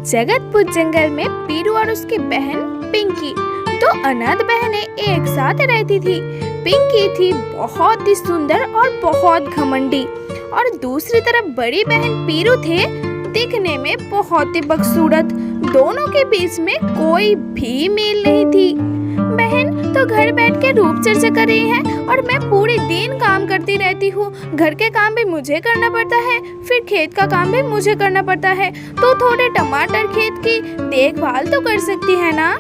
जगतपुर जंगल में पीरू और उसकी बहन पिंकी, दो अनाथ बहनें एक साथ रहती थी। पिंकी थी बहुत ही सुंदर और बहुत घमंडी, और दूसरी तरफ बड़ी बहन पीरू थे, दिखने में बहुत ही बदसूरत। दोनों के बीच में कोई भी मेल नहीं थी। बहन तो घर बैठ के रूप चर्चा कर रही है और मैं पूरे दिन काम करती रहती हूँ। घर के काम भी मुझे करना पड़ता है, फिर खेत का काम भी मुझे करना पड़ता है, तो थोड़े टमाटर खेत की देखभाल तो कर सकती है ना।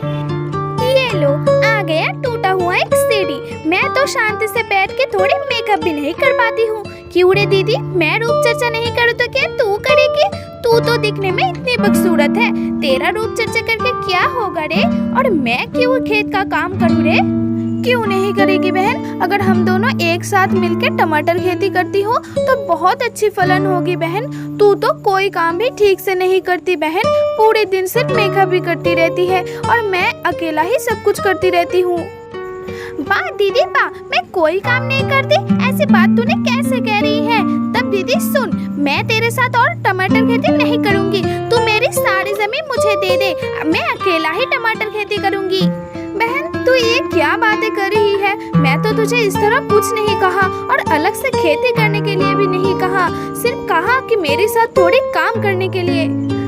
ये लो, आ गया टूटा हुआ एक सीढ़ी। मैं तो शांति से बैठ के थोड़ी मेकअप भी नहीं कर पाती हूँ। क्यों रे दीदी, मैं रूप चर्चा नहीं करूँ तो क्या तू करेगी? तू तो दिखने में इतनी बदसूरत है, तेरा रूप चर्चा करके क्या होगा रे? और मैं क्यों खेत का काम करूँ रे? क्यों नहीं करेगी बहन? अगर हम दोनों एक साथ मिलकर टमाटर खेती करती हो तो बहुत अच्छी फलन होगी बहन। तू तो कोई काम भी ठीक से नहीं करती बहन, पूरे दिन सिर्फ मेकअप भी करती रहती है और मैं अकेला ही सब कुछ करती रहती हूँ। वाह दीदी वाह, मैं कोई काम नहीं करती, ऐसी बात तूने कैसे कह रही है? तब दीदी सुन, मैं तेरे साथ और टमाटर खेती नहीं करूँगी। तू मेरी सारी जमीन मुझे दे दे, मैं अकेला ही टमाटर खेती करूँगी। बहन तू ये क्या बातें कर रही है? मैं तो तुझे इस तरह कुछ नहीं कहा और अलग से खेती करने के लिए भी नहीं कहा, सिर्फ कहा कि मेरे साथ थोड़े काम करने के लिए।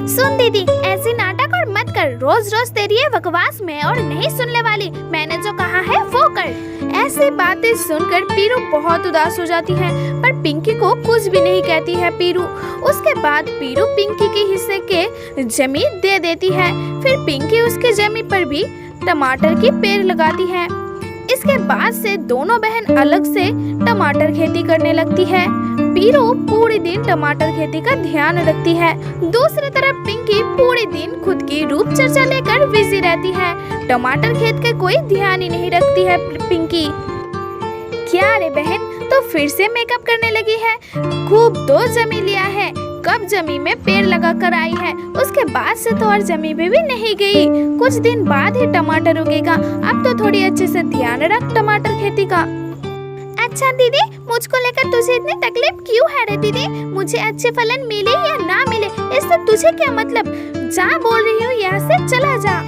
सुन दीदी, ऐसी नाटक और मत कर, रोज रोज तेरी ये बकवास में और नहीं सुनने वाली। मैंने जो कहा है वो कर। ऐसी बातें सुनकर पीरू बहुत उदास हो जाती है, पर पिंकी को कुछ भी नहीं कहती है पीरू। उसके बाद पीरू पिंकी के हिस्से के जमीन दे देती है। फिर पिंकी उसके जमीन पर भी टमाटर की पेड़ लगाती है। इसके बाद से दोनों बहन अलग से टमाटर खेती करने लगती है। पीरू पूरे दिन टमाटर खेती का ध्यान रखती है। दूसरी तरफ पिंकी पूरे दिन खुद की रूप चर्चा लेकर बिजी रहती है। टमाटर खेत का कोई ध्यान ही नहीं रखती है पिंकी। क्या रे बहन, तो फिर से मेकअप करने लगी है? खूब तो जमी लिया है, कब जमी में पेड़ लगा कर आई है, उसके बाद से तो और जमी पे भी नहीं गई। कुछ दिन बाद ही टमाटर उगेगा, अब तो थोड़ी अच्छे से ध्यान रख टमाटर खेती का। अच्छा दीदी, मुझको लेकर तुझे इतनी तकलीफ क्यों है रे दीदी? मुझे अच्छे फलन मिले या ना मिले, इससे तुझे क्या मतलब? जा बोल रही हूँ, यहाँ से चला जा।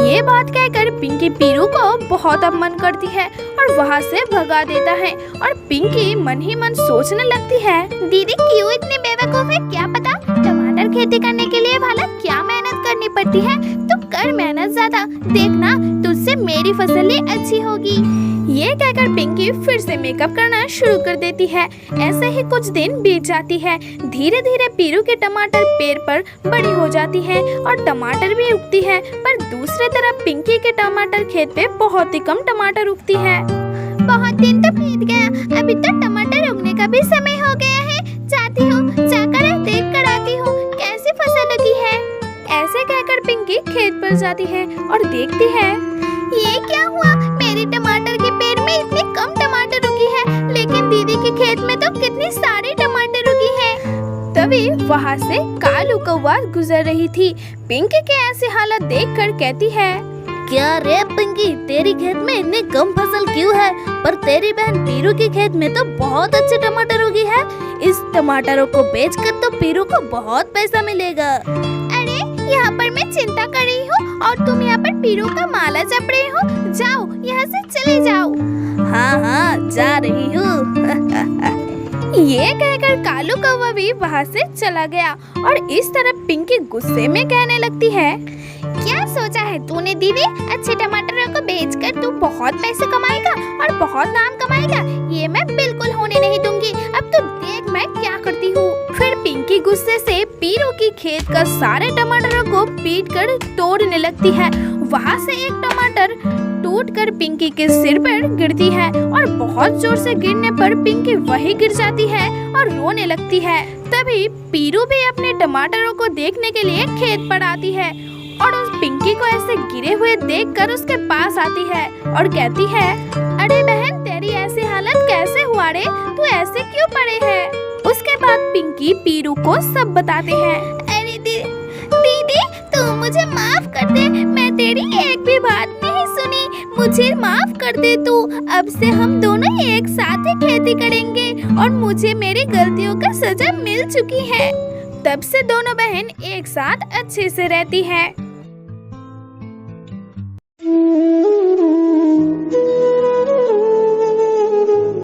ये बात कहकर पिंकी पीरू को बहुत अपमान करती है और वहाँ से भगा देता है। और पिंकी मन ही मन सोचने लगती है, दीदी क्यों इतनी बेवकूफ है? क्या पता टमाटर खेती करने के लिए भला क्या मेहनत करनी पड़ती है। तू कर मेहनत ज्यादा, देखना तुझसे मेरी फसल ही अच्छी होगी। ये कहकर पिंकी फिर से मेकअप करना शुरू कर देती है। ऐसे ही कुछ दिन बीत जाती है। धीरे धीरे पीरू के टमाटर पेड़ पर बड़ी हो जाती है और टमाटर भी उगती है, पर दूसरे तरफ पिंकी के टमाटर खेत पे बहुत ही कम टमाटर उगती है। बहुत दिन तो बीत गया, अभी तो टमाटर उगने का भी समय हो गया है। जाती हूँ, जाकर देख कर आती हूँ कैसी फसल उगी है। ऐसे कहकर पिंकी खेत पर जाती है और देखती है, ये क्या हुआ? मेरी टमाटर के पेड़ में इतनी कम टमाटर उगी है, लेकिन दीदी के खेत में तो कितनी सारी टमाटर उगी है। तभी वहाँ से कालू कौवा गुजर रही थी। पिंकी के ऐसी हालत देखकर कहती है, क्या रे पिंकी, तेरी खेत में इतनी कम फसल क्यों है? पर तेरी बहन पीरू के खेत में तो बहुत अच्छे टमाटर उगी है। इस टमाटरों को बेचकर तो पीरू को बहुत पैसा मिलेगा। अरे यहाँ पर मैं चिंता कर रही हूँ और तुम यहाँ पर पीरू का माला जप रहे हो। जाओ, यहाँ से चले जाओ। हाँ हाँ, जा रही हूँ। ये कहकर कालू कौवा भी वहाँ से चला गया और इस तरह पिंकी गुस्से में कहने लगती है, क्या सोचा है तूने दीदी? अच्छे टमाटरों को बेचकर तू बहुत पैसे कमाएगा और बहुत नाम कमाएगा। ये मैं बिल्कुल होने नहीं दूंगी। अब तो देख मैं क्या करती हूँ। फिर पिंकी गुस्से से पीरू की खेत का सारे टमाटरों को पीट कर तोड़ने लगती है। वहाँ से एक टमाटर टूटकर पिंकी के सिर पर गिरती है और बहुत जोर से गिरने पर पिंकी वहीं गिर जाती है और रोने लगती है। तभी पीरू भी अपने टमाटरों को देखने के लिए खेत पर आती है और उस पिंकी को ऐसे गिरे हुए देखकर उसके पास आती है और कहती है, अरे बहन, तेरी ऐसी हालत कैसे हुआ रे? तू ऐसे क्यों पड़े है? उसके बाद पिंकी पीरू को सब बताते हैं। अरे दीदी, तू मुझे माफ कर दे, मैं तेरी एक भी बात नहीं सुनी, मुझे माफ कर दे तू। अब से हम दोनों एक साथ ही खेती करेंगे और मुझे मेरी गलतियों का सजा मिल चुकी है। तब से दोनों बहन एक साथ अच्छे से रहती है।